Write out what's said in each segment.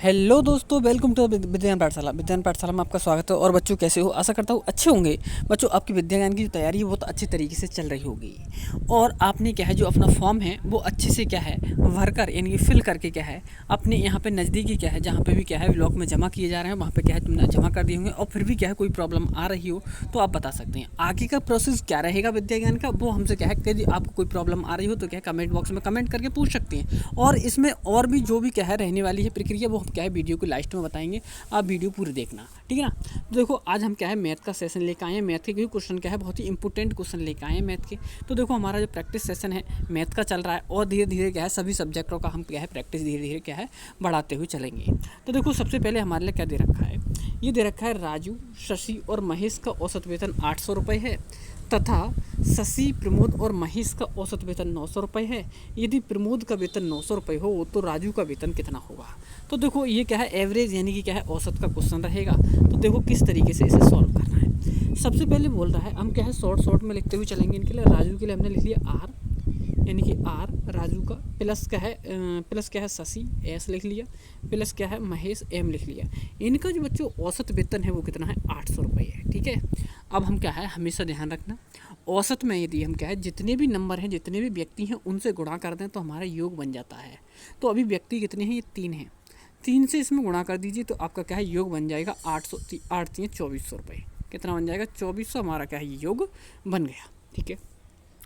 Hello दोस्तों, welcome to विज्ञान पाठशाला। विज्ञान पाठशाला में आपका स्वागत है। और बच्चों कैसे हो? आशा करता हूँ अच्छे होंगे। बच्चों आपकी विद्या ज्ञान की जो तैयारी है वो तो अच्छी तरीके से चल रही होगी। और आपने क्या है जो अपना फॉर्म है वो अच्छे से क्या है भरकर यानी कि फिल करके क्या है अपने यहाँ पे नज़दीकी क्या है जहाँ पे भी क्या है ब्लॉक में जमा किए जा रहे हैं वहाँ पे क्या है तुमने जमा कर दिए होंगे। और फिर भी क्या है कोई प्रॉब्लम आ रही हो तो आप बता सकते हैं। आगे का प्रोसेस क्या रहेगा विद्या ज्ञान का वो हमसे क्या है कि यदि आपको कोई प्रॉब्लम आ रही हो तो क्या है कमेंट बॉक्स में कमेंट करके पूछ सकते हैं। और इसमें और भी जो भी क्या है रहने वाली है प्रक्रिया वो हम क्या है वीडियो को लास्ट में बताएंगे। आप वीडियो पूरी देखना, ठीक है ना। तो देखो आज हम क्या है मैथ का सेशन लेकर आए हैं। मैथ के क्वेश्चन क्या है बहुत ही इंपॉर्टेंट क्वेश्चन लेकर आए हैं मैथ के। तो देखो हमारा जो प्रैक्टिस सेशन है मैथ का चल रहा है और धीरे धीरे क्या है सभी सब्जेक्टों का हम क्या है प्रैक्टिस धीरे धीरे क्या है बढ़ाते हुए चलेंगे। तो देखो सबसे पहले हमारे लिए क्या दे रखा है, ये दे रखा है राजू, शशि और महेश का औसत वेतन 800 रुपये है तथा शशि, प्रमोद और महेश का औसत वेतन 900 रुपये है। यदि प्रमोद का वेतन 900 रुपये हो तो राजू का वेतन कितना होगा। तो देखो ये क्या है एवरेज यानी कि क्या है औसत का क्वेश्चन रहेगा। तो देखो किस तरीके से इसे सॉल्व करना है। सबसे पहले बोल रहा है हम क्या है शॉर्ट में लिखते हुए चलेंगे। इनके लिए राजू के लिए हमने लिख लिया आर यानी कि आर राजू का, प्लस क्या है शशि एस लिख लिया, प्लस क्या है महेश एम लिख लिया। इनका जो बच्चों औसत वेतन है वो कितना है 800 रुपये है, ठीक है। अब हम क्या है हमेशा ध्यान रखना औसत में यदि हम क्या है जितने भी नंबर हैं जितने भी व्यक्ति हैं उनसे गुणा कर दें तो हमारा योग बन जाता है। तो अभी व्यक्ति कितने हैं, ये 3 हैं। 3 से इसमें गुणा कर दीजिए तो आपका क्या है योग बन जाएगा 2400 रुपये। कितना बन जाएगा 2400, हमारा क्या है ये योग बन गया, ठीक है।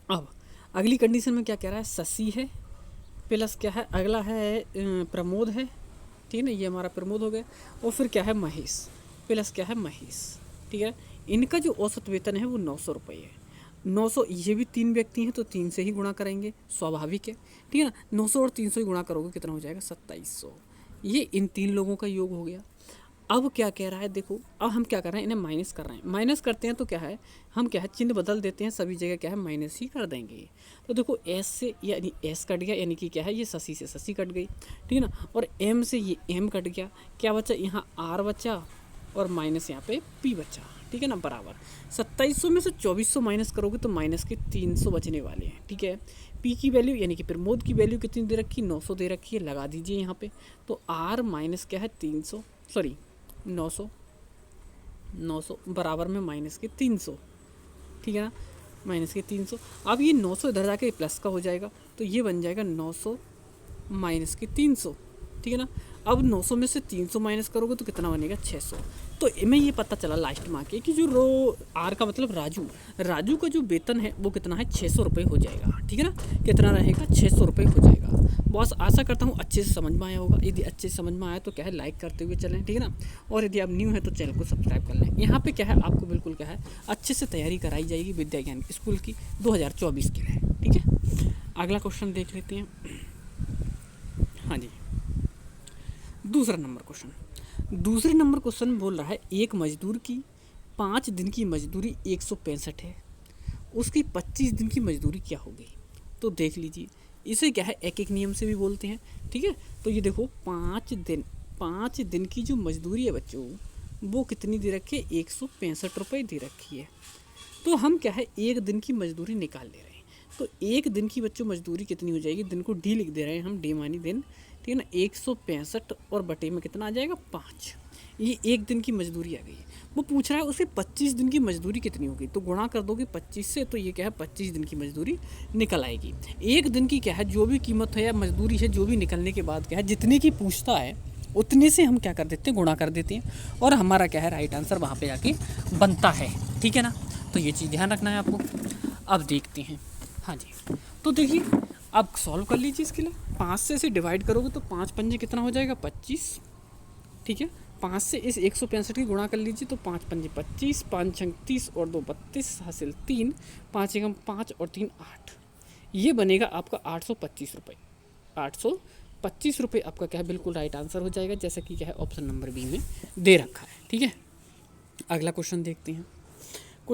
अब अगली कंडीशन में क्या कह रहा है शशि है, प्लस क्या है अगला है प्रमोद है, ठीक है ना, ये हमारा प्रमोद हो गया। और फिर क्या है महेश, प्लस क्या है महेश, ठीक है। इनका जो औसत वेतन है वो 900 रुपये है। 900, ये भी 3 व्यक्ति हैं तो 3 से ही गुणा करेंगे, स्वाभाविक है, ठीक है ना। 900 और 300 ही गुणा करोगे कितना हो जाएगा 2700। ये इन 3 लोगों का योग हो गया। अब क्या कह रहा है देखो, अब हम क्या कर रहे हैं इन्हें माइनस कर रहे हैं। माइनस करते हैं तो क्या है हम क्या है चिन्ह बदल देते हैं, सभी जगह क्या है माइनस ही कर देंगे। तो देखो एस से यानी एस कट गया यानी कि क्या है ये शशि से शशि कट गई, ठीक है ना। और एम से ये एम कट गया, क्या बचा यहाँ आर बचा और माइनस यहाँ पे पी बचा, ठीक है ना। बराबर 2700 में से 2400 माइनस करोगे तो माइनस के 300 बचने वाले हैं, ठीक है। पी की वैल्यू यानी कि प्रमोद की वैल्यू कितनी दे रखी 900 दे रखी है, लगा दीजिए यहाँ पे। तो आर माइनस क्या है 300 सॉरी 900 बराबर में माइनस के 300, ठीक है ना, माइनस के 300। अब ये 900 इधर जाके प्लस का हो जाएगा तो ये बन जाएगा 900 माइनस के 300, ठीक है ना। अब 900 में से 300 माइनस करोगे तो कितना बनेगा 600। तो इनमें ये पता चला लास्ट में आके कि जो रो आर का मतलब राजू का जो वेतन है वो कितना है 600 रुपये हो जाएगा, ठीक है ना। कितना रहेगा 600 रुपये हो जाएगा। बस आशा करता हूँ अच्छे से समझ में आया होगा। यदि अच्छे से समझ में आया तो क्या है लाइक करते हुए चलें, ठीक है ना। और यदि आप न्यू है तो चैनल को सब्सक्राइब कर लें। यहाँ पे क्या है आपको बिल्कुल क्या है अच्छे से तैयारी कराई जाएगी विद्या ज्ञान स्कूल की 2024 के लिए, ठीक है। अगला क्वेश्चन देख लेते हैं। हाँ जी, दूसरे नंबर क्वेश्चन बोल रहा है एक मजदूर की 5 दिन की मजदूरी 165 है, उसकी 25 दिन की मजदूरी क्या होगी। तो देख लीजिए इसे क्या है एक एक नियम से भी बोलते हैं, ठीक है। तो ये देखो 5 दिन की जो मजदूरी है बच्चों वो कितनी दे रखी है 165 रुपये दे रखी है। तो हम क्या है एक दिन की मजदूरी निकाल ले रहे हैं। तो एक दिन की बच्चों मजदूरी कितनी हो जाएगी, दिन को डी लिख दे रहे हैं हम, डी मानी दिन, ठीक है ना। 165 और बटे में कितना आ जाएगा 5, ये एक दिन की मजदूरी आ गई। वो पूछ रहा है उसे 25 दिन की मजदूरी कितनी होगी। तो गुणा कर दोगे 25 से तो ये क्या है 25 दिन की मजदूरी निकल आएगी। एक दिन की क्या है जो भी कीमत है या मजदूरी है जो भी निकलने के बाद क्या है जितने की पूछता है उतने से हम क्या कर देते हैं गुणा कर देते हैं और हमारा क्या है राइट आंसर वहाँ पे जाके बनता है, ठीक है ना। तो ये चीज़ ध्यान रखना है आपको। अब देखते हैं, हाँ जी, तो देखिए अब सॉल्व कर लीजिए इसके लिए। 5 से इसे डिवाइड करोगे तो 5 पंजे कितना हो जाएगा 25, ठीक है। 5 से इस 165 की गुणा कर लीजिए तो 5 पंजे 25, 5 छंग 30 और 2 32 हासिल 3, 5 एकम 5 और 3 8। ये बनेगा आपका 825 रुपये। 825 रुपये आपका क्या है बिल्कुल राइट आंसर हो जाएगा, जैसा कि क्या है ऑप्शन नंबर बी में दे रखा है, ठीक है। अगला क्वेश्चन देखते हैं।